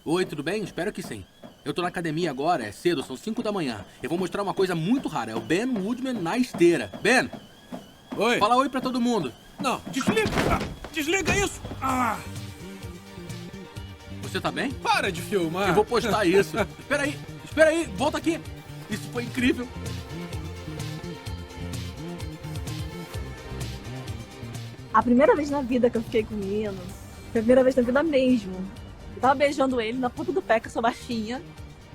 Oi, tudo bem? Espero que sim. Eu tô na academia agora, é cedo, são 5 da manhã. Eu vou mostrar uma coisa muito rara, é o Ben Woodman na esteira. Ben, Oi. fala oi pra todo mundo. Não, desliga. Desliga isso. Você tá bem? Para de filmar. Eu vou postar isso. Espera aí, volta aqui. Isso foi incrível. A primeira vez na vida que eu fiquei com o menino, foi a primeira vez na vida mesmo. Eu tava beijando ele na ponta do pé, que eu sou baixinha.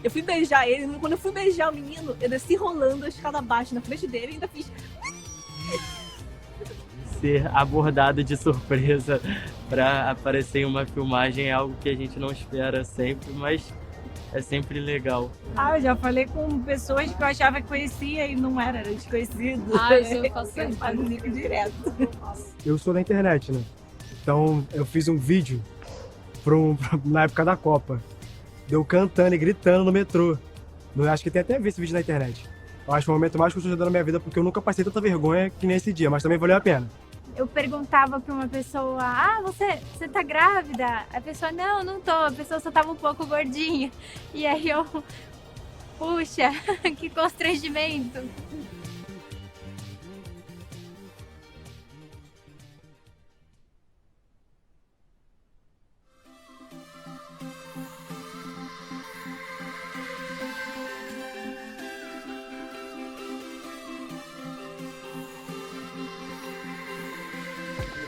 Eu fui beijar ele, quando eu fui beijar o menino, eu desci rolando a escada abaixo na frente dele e ainda fiz... Ser abordado de surpresa para aparecer em uma filmagem é algo que a gente não espera sempre, mas é sempre legal. Eu já falei com pessoas que eu achava que conhecia e não era desconhecido. eu faço isso direto. Eu sou da internet, né? Então eu fiz um vídeo na época da Copa. Deu cantando e gritando no metrô. Eu acho que tem até ver esse vídeo na internet. Eu acho que foi o momento mais constrangedor da minha vida, porque eu nunca passei tanta vergonha que nesse dia, mas também valeu a pena. Eu perguntava pra uma pessoa, você tá grávida? A pessoa, não tô, a pessoa só tava um pouco gordinha. E aí eu, puxa, que constrangimento.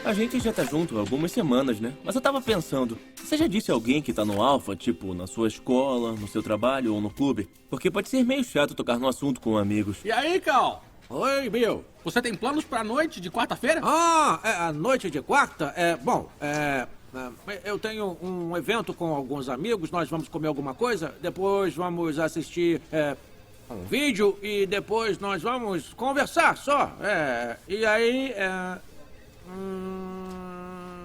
A gente já tá junto há algumas semanas, né? Mas eu tava pensando, você já disse a alguém que tá no Alpha, tipo, na sua escola, no seu trabalho ou no clube? Porque pode ser meio chato tocar no assunto com amigos. E aí, Cal? Oi, Bill. Você tem planos pra noite de quarta-feira? A noite de quarta? Eu tenho um evento com alguns amigos, nós vamos comer alguma coisa, depois vamos assistir um vídeo e depois nós vamos conversar só. E aí,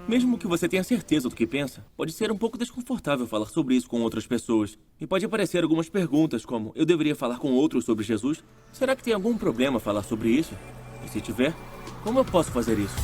Mesmo que você tenha certeza do que pensa, pode ser um pouco desconfortável falar sobre isso com outras pessoas. E pode aparecer algumas perguntas como, eu deveria falar com outros sobre Jesus? Será que tem algum problema falar sobre isso? E se tiver, como eu posso fazer isso?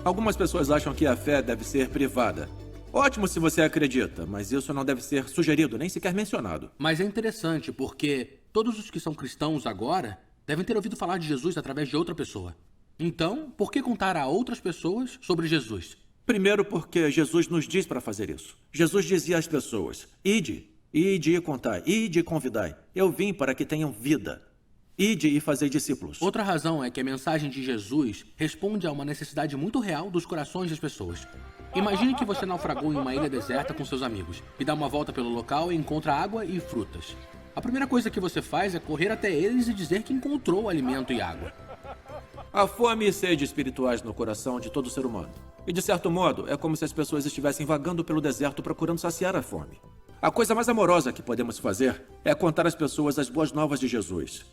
algumas pessoas acham que a fé deve ser privada. Ótimo se você acredita, mas isso não deve ser sugerido, nem sequer mencionado. Mas é interessante, porque todos os que são cristãos agora devem ter ouvido falar de Jesus através de outra pessoa. Então, por que contar a outras pessoas sobre Jesus? Primeiro porque Jesus nos diz para fazer isso. Jesus dizia às pessoas, ide e contai, ide e convidai. Eu vim para que tenham vida. Ide e fazei discípulos. Outra razão é que a mensagem de Jesus responde a uma necessidade muito real dos corações das pessoas. Imagine que você naufragou em uma ilha deserta com seus amigos e dá uma volta pelo local e encontra água e frutas. A primeira coisa que você faz é correr até eles e dizer que encontrou alimento e água. Há fome e sede espirituais no coração de todo ser humano. E de certo modo, é como se as pessoas estivessem vagando pelo deserto procurando saciar a fome. A coisa mais amorosa que podemos fazer é contar às pessoas as boas novas de Jesus.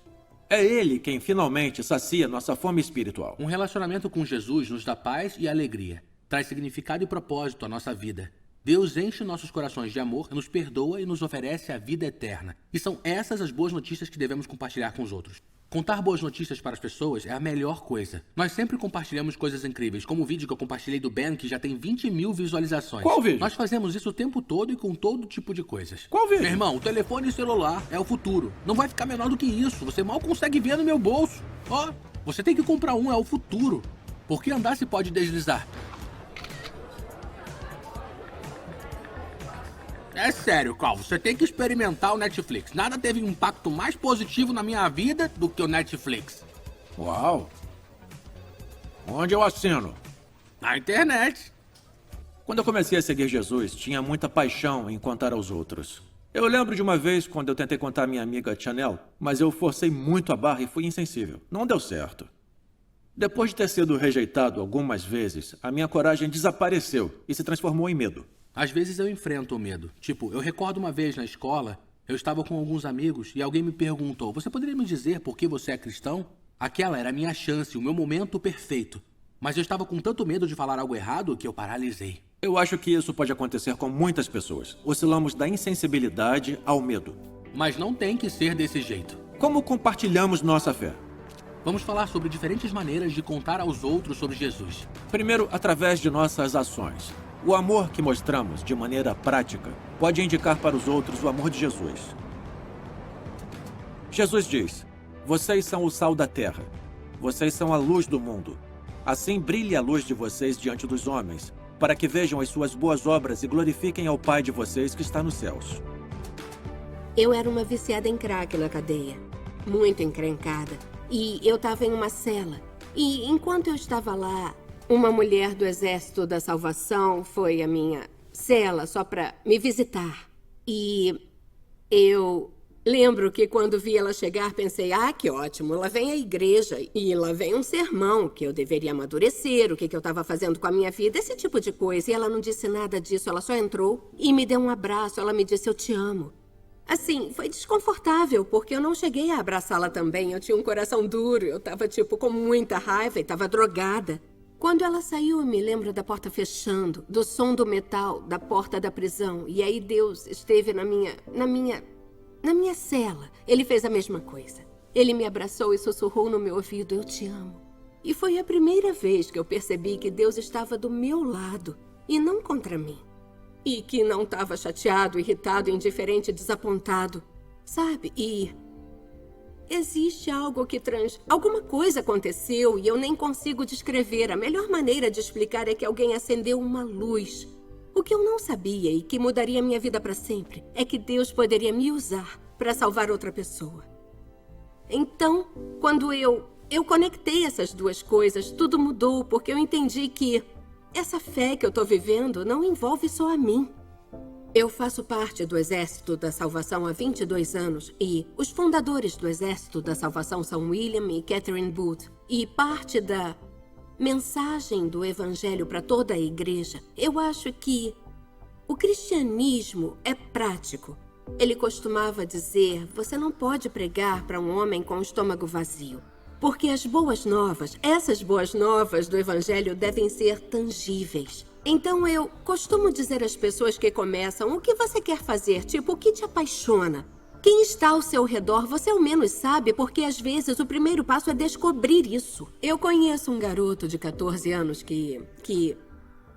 É Ele quem finalmente sacia nossa fome espiritual. Um relacionamento com Jesus nos dá paz e alegria. Traz significado e propósito à nossa vida. Deus enche nossos corações de amor, nos perdoa e nos oferece a vida eterna. E são essas as boas notícias que devemos compartilhar com os outros. Contar boas notícias para as pessoas é a melhor coisa. Nós sempre compartilhamos coisas incríveis, como o vídeo que eu compartilhei do Ben, que já tem 20 mil visualizações. Qual vídeo? Nós fazemos isso o tempo todo e com todo tipo de coisas. Qual vídeo? Meu irmão, o telefone celular é o futuro. Não vai ficar menor do que isso. Você mal consegue ver no meu bolso. Ó, você tem que comprar um, é o futuro. Porque andar se pode deslizar. É sério, Carl, você tem que experimentar o Netflix. Nada teve um impacto mais positivo na minha vida do que o Netflix. Uau! Onde eu assino? Na internet. Quando eu comecei a seguir Jesus, tinha muita paixão em contar aos outros. Eu lembro de uma vez quando eu tentei contar a minha amiga Chanel, mas eu forcei muito a barra e fui insensível. Não deu certo. Depois de ter sido rejeitado algumas vezes, a minha coragem desapareceu e se transformou em medo. Às vezes eu enfrento o medo. Tipo, eu recordo uma vez na escola, eu estava com alguns amigos e alguém me perguntou, você poderia me dizer por que você é cristão? Aquela era a minha chance, o meu momento perfeito. Mas eu estava com tanto medo de falar algo errado que eu paralisei. Eu acho que isso pode acontecer com muitas pessoas. Oscilamos da insensibilidade ao medo. Mas não tem que ser desse jeito. Como compartilhamos nossa fé? Vamos falar sobre diferentes maneiras de contar aos outros sobre Jesus. Primeiro, através de nossas ações. O amor que mostramos de maneira prática pode indicar para os outros o amor de Jesus. Jesus diz: vocês são o sal da terra. Vocês são a luz do mundo. Assim brilhe a luz de vocês diante dos homens, para que vejam as suas boas obras e glorifiquem ao Pai de vocês que está nos céus. Eu era uma viciada em crack na cadeia. Muito encrencada. E eu estava em uma cela. E enquanto eu estava lá, uma mulher do Exército da Salvação foi à minha cela só para me visitar. E eu lembro que quando vi ela chegar, pensei, que ótimo, lá vem a igreja e lá vem um sermão, que eu deveria amadurecer, o que eu estava fazendo com a minha vida, esse tipo de coisa. E ela não disse nada disso, ela só entrou e me deu um abraço, ela me disse, eu te amo. Assim, foi desconfortável, porque eu não cheguei a abraçá-la também, eu tinha um coração duro, eu estava com muita raiva e estava drogada. Quando ela saiu, eu me lembro da porta fechando, do som do metal, da porta da prisão, e aí Deus esteve na minha cela. Ele fez a mesma coisa. Ele me abraçou e sussurrou no meu ouvido, eu te amo. E foi a primeira vez que eu percebi que Deus estava do meu lado e não contra mim. E que não estava chateado, irritado, indiferente, desapontado. Sabe? E existe algo que alguma coisa aconteceu e eu nem consigo descrever. A melhor maneira de explicar é que alguém acendeu uma luz. O que eu não sabia e que mudaria minha vida para sempre é que Deus poderia me usar para salvar outra pessoa. Então, quando eu conectei essas duas coisas, tudo mudou, porque eu entendi que essa fé que eu estou vivendo não envolve só a mim. Eu faço parte do Exército da Salvação há 22 anos e os fundadores do Exército da Salvação são William e Catherine Booth. E parte da mensagem do Evangelho para toda a igreja, eu acho que o cristianismo é prático. Ele costumava dizer, você não pode pregar para um homem com o estômago vazio. Porque as boas novas, essas boas novas do Evangelho devem ser tangíveis. Então eu costumo dizer às pessoas que começam, o que você quer fazer? Tipo, o que te apaixona? Quem está ao seu redor, você ao menos sabe, porque às vezes o primeiro passo é descobrir isso. Eu conheço um garoto de 14 anos que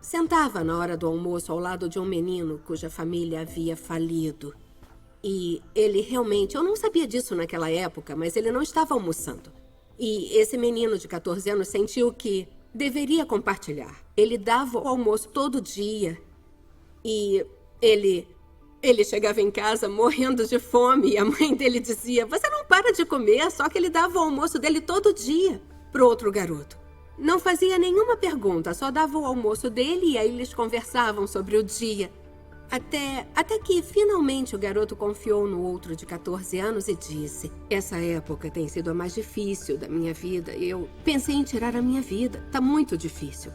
sentava na hora do almoço ao lado de um menino cuja família havia falido. E ele realmente, eu não sabia disso naquela época, mas ele não estava almoçando. E esse menino de 14 anos sentiu que deveria compartilhar. Ele dava o almoço todo dia. E ele chegava em casa morrendo de fome. E a mãe dele dizia, você não para de comer. Só que ele dava o almoço dele todo dia pro outro garoto. Não fazia nenhuma pergunta, só dava o almoço dele e aí eles conversavam sobre o dia. Até que, finalmente, o garoto confiou no outro de 14 anos e disse, essa época tem sido a mais difícil da minha vida. Eu pensei em tirar a minha vida. Tá muito difícil.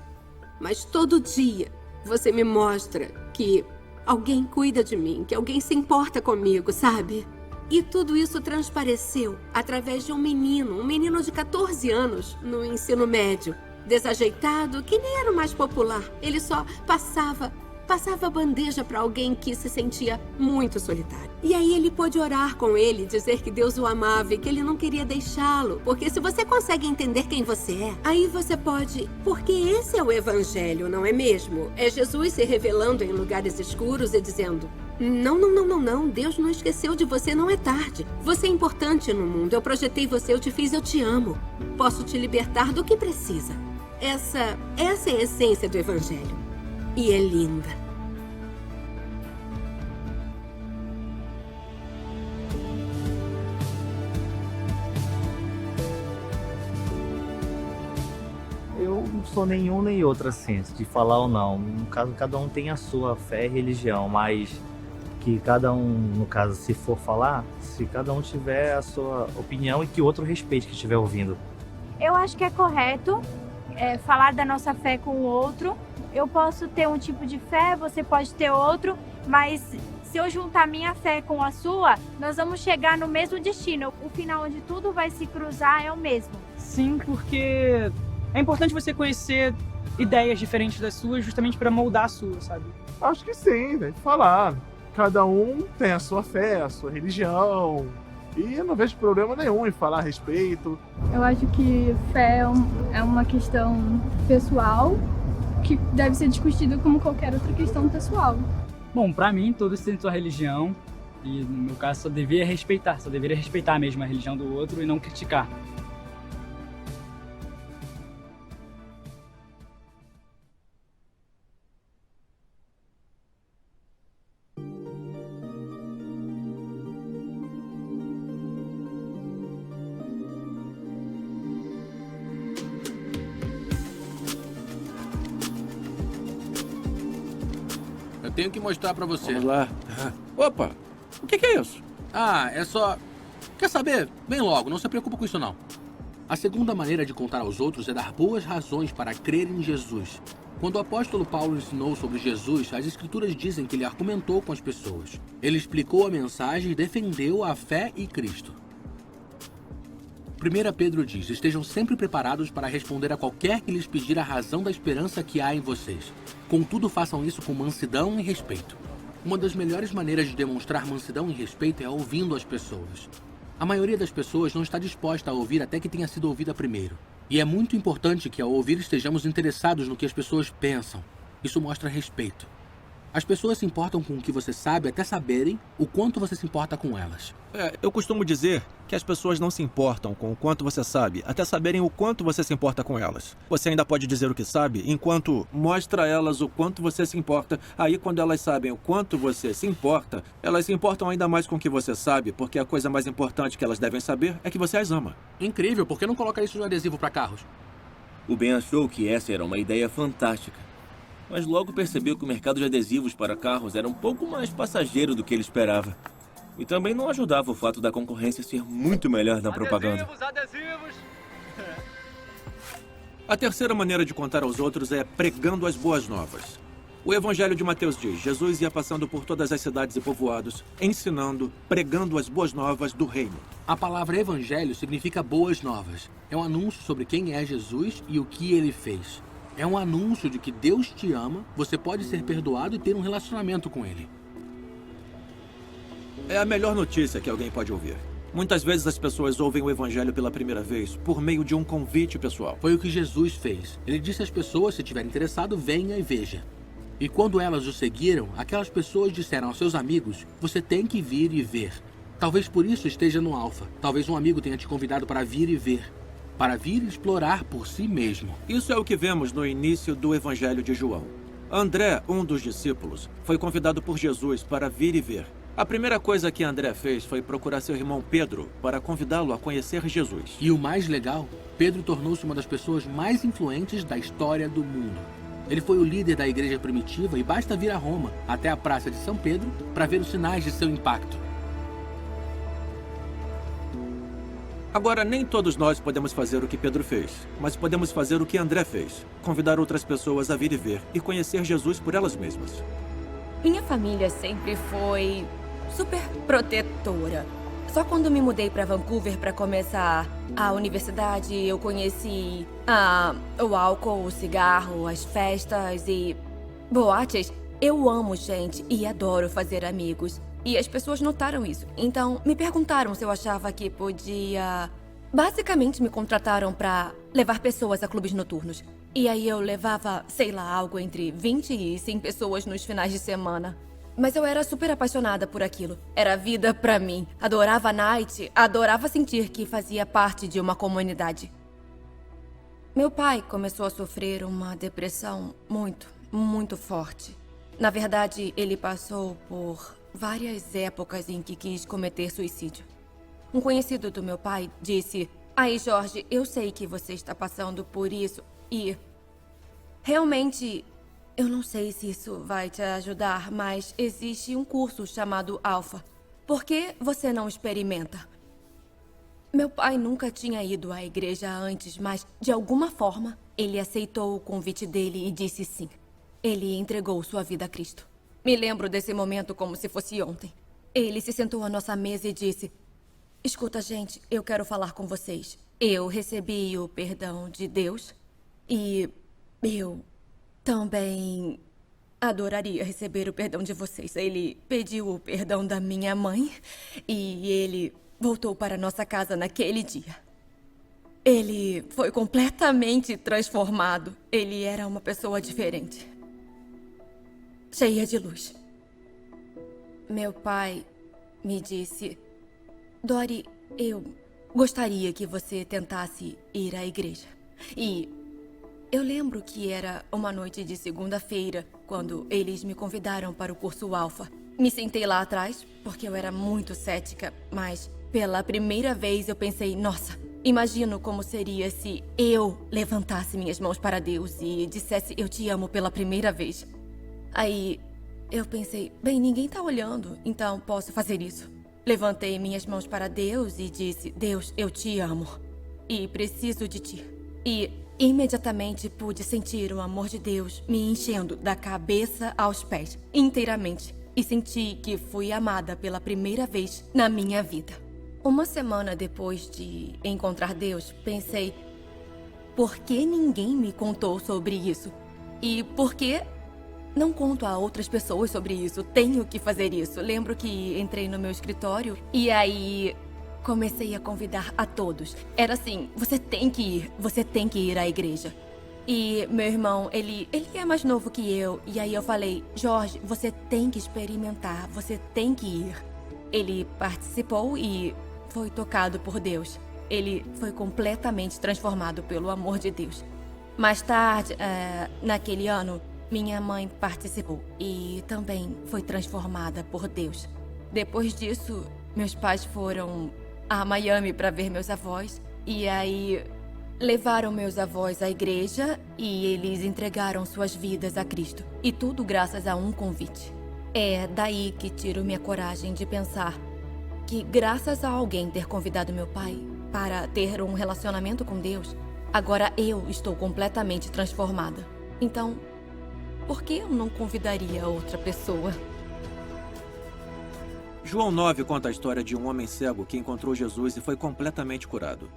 Mas todo dia você me mostra que alguém cuida de mim, que alguém se importa comigo, sabe? E tudo isso transpareceu através de um menino de 14 anos no ensino médio, desajeitado, que nem era o mais popular. Ele só passava a bandeja para alguém que se sentia muito solitário. E aí ele pôde orar com ele, dizer que Deus o amava e que ele não queria deixá-lo. Porque se você consegue entender quem você é, aí você pode... Porque esse é o Evangelho, não é mesmo? É Jesus se revelando em lugares escuros e dizendo... Não, Deus não esqueceu de você, não é tarde. Você é importante no mundo, eu projetei você, eu te fiz, eu te amo. Posso te libertar do que precisa. Essa é a essência do Evangelho. E é linda. Eu não sou nenhum nem outro, assim, de falar ou não. No caso, cada um tem a sua fé e religião, mas que cada um, no caso, se for falar, se cada um tiver a sua opinião e que o outro respeite que estiver ouvindo. Eu acho que é correto falar da nossa fé com o outro. Eu posso ter um tipo de fé, você pode ter outro, mas se eu juntar minha fé com a sua, nós vamos chegar no mesmo destino. O final onde tudo vai se cruzar é o mesmo. sim, porque é importante você conhecer ideias diferentes das suas, justamente para moldar a sua, sabe? Acho que sim, tem que falar. Cada um tem a sua fé, a sua religião. E eu não vejo problema nenhum em falar a respeito. Eu acho que fé é uma questão pessoal que deve ser discutida como qualquer outra questão pessoal. Bom, pra mim, todos têm sua religião e, no meu caso, só deveria respeitar mesmo a religião do outro e não criticar. Eu tenho que mostrar pra você. Vamos lá. Opa, o que é isso? Ah, é só... Quer saber? Vem logo, não se preocupa com isso não. A segunda maneira de contar aos outros é dar boas razões para crer em Jesus. Quando o apóstolo Paulo ensinou sobre Jesus, as escrituras dizem que ele argumentou com as pessoas. Ele explicou a mensagem e defendeu a fé e Cristo. 1 Pedro diz, estejam sempre preparados para responder a qualquer que lhes pedir a razão da esperança que há em vocês. Contudo, façam isso com mansidão e respeito. Uma das melhores maneiras de demonstrar mansidão e respeito é ouvindo as pessoas. A maioria das pessoas não está disposta a ouvir até que tenha sido ouvida primeiro. E é muito importante que ao ouvir estejamos interessados no que as pessoas pensam. Isso mostra respeito. As pessoas se importam com o que você sabe até saberem o quanto você se importa com elas. Eu costumo dizer que as pessoas não se importam com o quanto você sabe, até saberem o quanto você se importa com elas. Você ainda pode dizer o que sabe, enquanto mostra a elas o quanto você se importa. Aí, quando elas sabem o quanto você se importa, elas se importam ainda mais com o que você sabe, porque a coisa mais importante que elas devem saber é que você as ama. Incrível, por que não colocar isso no adesivo para carros? O Ben achou que essa era uma ideia fantástica, mas logo percebeu que o mercado de adesivos para carros era um pouco mais passageiro do que ele esperava. E também não ajudava o fato da concorrência ser muito melhor na propaganda. Adesivos! A terceira maneira de contar aos outros é pregando as boas novas. O Evangelho de Mateus diz, Jesus ia passando por todas as cidades e povoados, ensinando, pregando as boas novas do reino. A palavra evangelho significa boas novas. É um anúncio sobre quem é Jesus e o que ele fez. É um anúncio de que Deus te ama, você pode ser perdoado e ter um relacionamento com ele. É a melhor notícia que alguém pode ouvir. Muitas vezes as pessoas ouvem o Evangelho pela primeira vez por meio de um convite pessoal. Foi o que Jesus fez. Ele disse às pessoas, se tiver interessado, venha e veja. E quando elas o seguiram, aquelas pessoas disseram aos seus amigos, você tem que vir e ver. Talvez por isso esteja no Alfa. Talvez um amigo tenha te convidado para vir e ver. Para vir explorar por si mesmo. Isso é o que vemos no início do Evangelho de João. André, um dos discípulos, foi convidado por Jesus para vir e ver. A primeira coisa que André fez foi procurar seu irmão Pedro para convidá-lo a conhecer Jesus. E o mais legal, Pedro tornou-se uma das pessoas mais influentes da história do mundo. Ele foi o líder da igreja primitiva e basta vir a Roma, até a Praça de São Pedro, para ver os sinais de seu impacto. Agora, nem todos nós podemos fazer o que Pedro fez, mas podemos fazer o que André fez. Convidar outras pessoas a vir e ver e conhecer Jesus por elas mesmas. Minha família sempre foi super protetora. Só quando me mudei para Vancouver para começar a universidade, eu conheci o álcool, o cigarro, as festas e boates. Eu amo gente e adoro fazer amigos. E as pessoas notaram isso. Então, me perguntaram se eu achava que podia... Basicamente, me contrataram para levar pessoas a clubes noturnos. E aí eu levava, sei lá, algo entre 20 e 100 pessoas nos finais de semana. Mas eu era super apaixonada por aquilo. Era vida pra mim. Adorava a night, adorava sentir que fazia parte de uma comunidade. Meu pai começou a sofrer uma depressão muito forte. Na verdade, ele passou por várias épocas em que quis cometer suicídio. Um conhecido do meu pai disse, aí, Jorge, eu sei que você está passando por isso e... Realmente, eu não sei se isso vai te ajudar, mas existe um curso chamado Alpha. Por que você não experimenta? Meu pai nunca tinha ido à igreja antes, mas, de alguma forma, ele aceitou o convite dele e disse sim. Ele entregou sua vida a Cristo. Me lembro desse momento como se fosse ontem. Ele se sentou à nossa mesa e disse, escuta, gente, eu quero falar com vocês. eu recebi o perdão de Deus e eu também adoraria receber o perdão de vocês. Ele pediu o perdão da minha mãe e ele voltou para nossa casa naquele dia. Ele foi completamente transformado. Ele era uma pessoa diferente, cheia de luz. Meu pai me disse: Dory, eu gostaria que você tentasse ir à igreja. E eu lembro que era uma noite de segunda-feira, quando eles me convidaram para o curso Alpha. Me sentei lá atrás, porque eu era muito cética, mas pela primeira vez eu pensei, nossa, imagino como seria se eu levantasse minhas mãos para Deus e dissesse eu te amo pela primeira vez. Aí eu pensei, bem, ninguém tá olhando, então posso fazer isso. Levantei minhas mãos para Deus e disse, Deus, eu te amo e preciso de ti. E imediatamente pude sentir o amor de Deus me enchendo da cabeça aos pés, inteiramente. E senti que fui amada pela primeira vez na minha vida. Uma semana depois de encontrar Deus, pensei, por que ninguém me contou sobre isso? E por que não conto a outras pessoas sobre isso? Tenho que fazer isso. Lembro que entrei no meu escritório e aí comecei a convidar a todos. Era assim, você tem que ir à igreja. E meu irmão, ele é mais novo que eu. E aí eu falei, Jorge, você tem que experimentar, você tem que ir. Ele participou e foi tocado por Deus. Ele foi completamente transformado pelo amor de Deus. Mais tarde, naquele ano, minha mãe participou e também foi transformada por Deus. Depois disso, meus pais foram a Miami para ver meus avós. E aí levaram meus avós à igreja e eles entregaram suas vidas a Cristo. E tudo graças a um convite. É daí que tiro minha coragem de pensar que graças a alguém ter convidado meu pai para ter um relacionamento com Deus, agora eu estou completamente transformada. Então, por que eu não convidaria outra pessoa? João 9 conta a história de um homem cego que encontrou Jesus e foi completamente curado.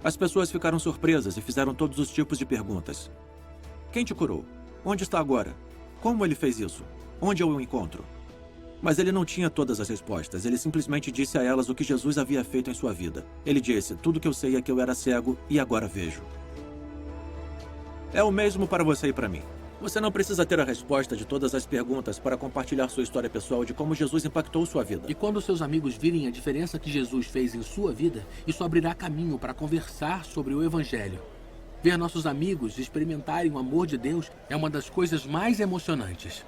As pessoas ficaram surpresas e fizeram todos os tipos de perguntas. Quem te curou? Onde está agora? Como ele fez isso? Onde eu o encontro? Mas ele não tinha todas as respostas. Ele simplesmente disse a elas o que Jesus havia feito em sua vida. Ele disse, tudo que eu sei é que eu era cego e agora vejo. É o mesmo para você e para mim. Você não precisa ter a resposta de todas as perguntas para compartilhar sua história pessoal de como Jesus impactou sua vida. E quando seus amigos virem a diferença que Jesus fez em sua vida, isso abrirá caminho para conversar sobre o Evangelho. Ver nossos amigos experimentarem o amor de Deus é uma das coisas mais emocionantes.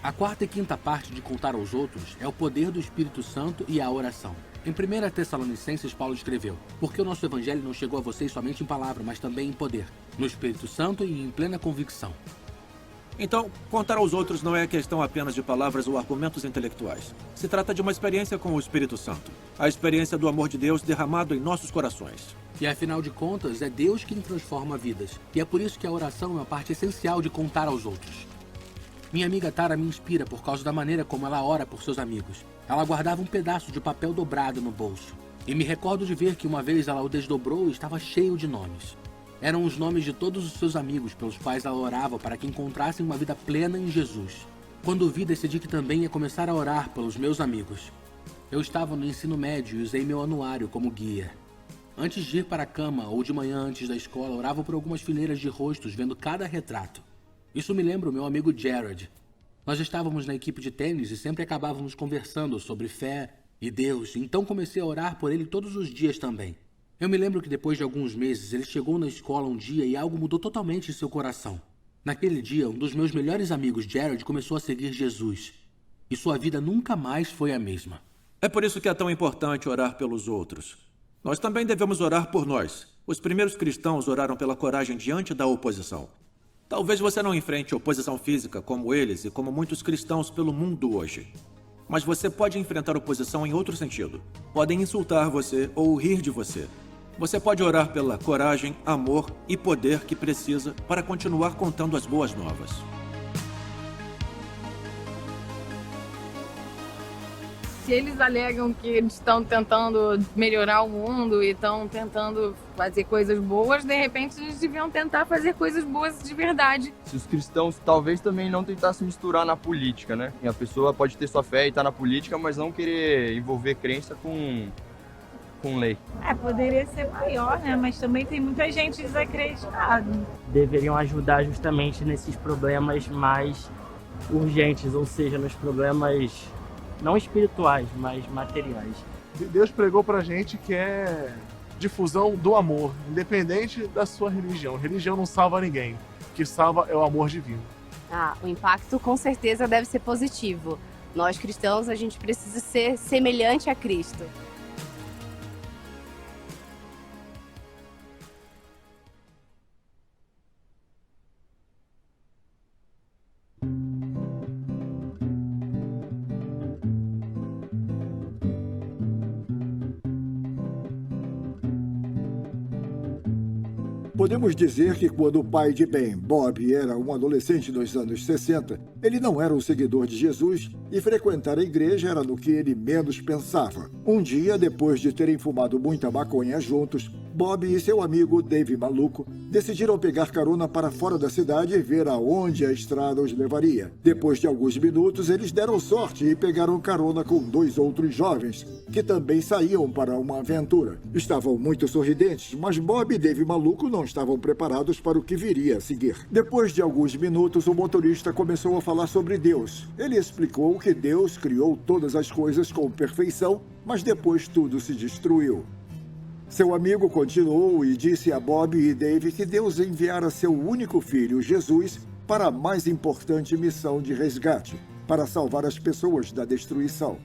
A quarta e quinta parte de contar aos outros é o poder do Espírito Santo e a oração. Em 1 Tessalonicenses, Paulo escreveu, porque o nosso evangelho não chegou a vocês somente em palavra, mas também em poder, no Espírito Santo e em plena convicção. Então, contar aos outros não é questão apenas de palavras ou argumentos intelectuais. Se trata de uma experiência com o Espírito Santo. A experiência do amor de Deus derramado em nossos corações. E afinal de contas, é Deus quem transforma vidas. E é por isso que a oração é uma parte essencial de contar aos outros. Minha amiga Tara me inspira por causa da maneira como ela ora por seus amigos. Ela guardava um pedaço de papel dobrado no bolso. E me recordo de ver que uma vez ela o desdobrou e estava cheio de nomes. Eram os nomes de todos os seus amigos pelos quais ela orava para que encontrassem uma vida plena em Jesus. Quando o vi, decidi que também ia começar a orar pelos meus amigos. Eu estava no ensino médio e usei meu anuário como guia. Antes de ir para a cama ou de manhã antes da escola, orava por algumas fileiras de rostos vendo cada retrato. Isso me lembra o meu amigo Jared. Nós estávamos na equipe de tênis e sempre acabávamos conversando sobre fé e Deus, então comecei a orar por ele todos os dias também. Eu me lembro que depois de alguns meses, ele chegou na escola um dia e algo mudou totalmente em seu coração. Naquele dia, um dos meus melhores amigos, Jared, começou a seguir Jesus. E sua vida nunca mais foi a mesma. É por isso que é tão importante orar pelos outros. Nós também devemos orar por nós. Os primeiros cristãos oraram pela coragem diante da oposição. Talvez você não enfrente oposição física como eles e como muitos cristãos pelo mundo hoje. Mas você pode enfrentar oposição em outro sentido. Podem insultar você ou rir de você. Você pode orar pela coragem, amor e poder que precisa para continuar contando as boas novas. Se eles alegam que eles estão tentando melhorar o mundo e estão tentando fazer coisas boas, de repente eles deviam tentar fazer coisas boas de verdade. Se os cristãos talvez também não tentassem misturar na política, né? E a pessoa pode ter sua fé e estar na política, mas não querer envolver crença com lei. Poderia ser maior, né? Mas também tem muita gente desacreditada. Deveriam ajudar justamente nesses problemas mais urgentes, ou seja, nos problemas não espirituais, mas materiais. Deus pregou pra gente que é difusão do amor, independente da sua religião. Religião não salva ninguém. O que salva é o amor divino. O impacto com certeza deve ser positivo. Nós cristãos, a gente precisa ser semelhante a Cristo. Podemos dizer que quando o pai de Ben, Bob, era um adolescente nos anos 60, ele não era um seguidor de Jesus e frequentar a igreja era no que ele menos pensava. Um dia, depois de terem fumado muita maconha juntos, Bob e seu amigo Dave Maluco decidiram pegar carona para fora da cidade e ver aonde a estrada os levaria. Depois de alguns minutos, eles deram sorte e pegaram carona com 2 outros jovens, que também saíam para uma aventura. Estavam muito sorridentes, mas Bob e Dave Maluco não estavam preparados para o que viria a seguir. Depois de alguns minutos, o motorista começou a falar sobre Deus. Ele explicou que Deus criou todas as coisas com perfeição, mas depois tudo se destruiu. Seu amigo continuou e disse a Bob e Dave que Deus enviara seu único filho, Jesus, para a mais importante missão de resgate, para salvar as pessoas da destruição.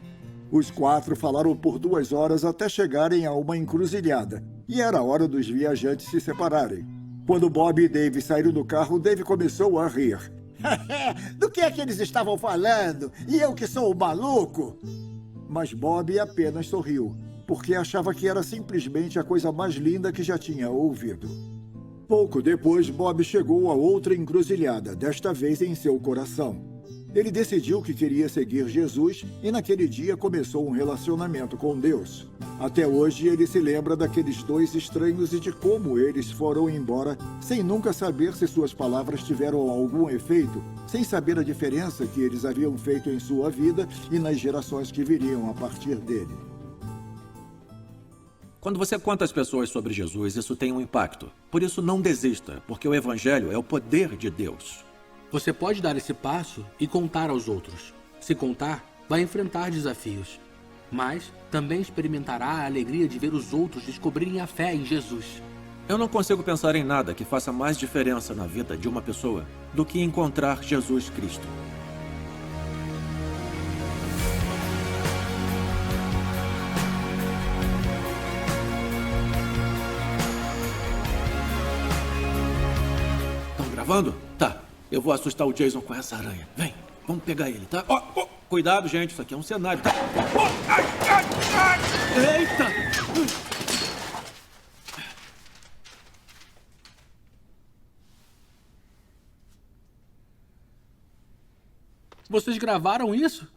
Os 4 falaram por 2 horas até chegarem a uma encruzilhada, e era hora dos viajantes se separarem. Quando Bob e Dave saíram do carro, Dave começou a rir. Do que é que eles estavam falando? E eu que sou o maluco? Mas Bob apenas sorriu, porque achava que era simplesmente a coisa mais linda que já tinha ouvido. Pouco depois, Bob chegou a outra encruzilhada, desta vez em seu coração. Ele decidiu que queria seguir Jesus e naquele dia começou um relacionamento com Deus. Até hoje ele se lembra daqueles 2 estranhos e de como eles foram embora sem nunca saber se suas palavras tiveram algum efeito, sem saber a diferença que eles haviam feito em sua vida e nas gerações que viriam a partir dele. Quando você conta às pessoas sobre Jesus, isso tem um impacto. Por isso, não desista, porque o Evangelho é o poder de Deus. Você pode dar esse passo e contar aos outros. Se contar, vai enfrentar desafios. Mas também experimentará a alegria de ver os outros descobrirem a fé em Jesus. Eu não consigo pensar em nada que faça mais diferença na vida de uma pessoa do que encontrar Jesus Cristo. Estão gravando? Tá. Eu vou assustar o Jason com essa aranha. Vem, vamos pegar ele, tá? Cuidado, gente, isso aqui é um cenário, tá? Eita! Vocês gravaram isso?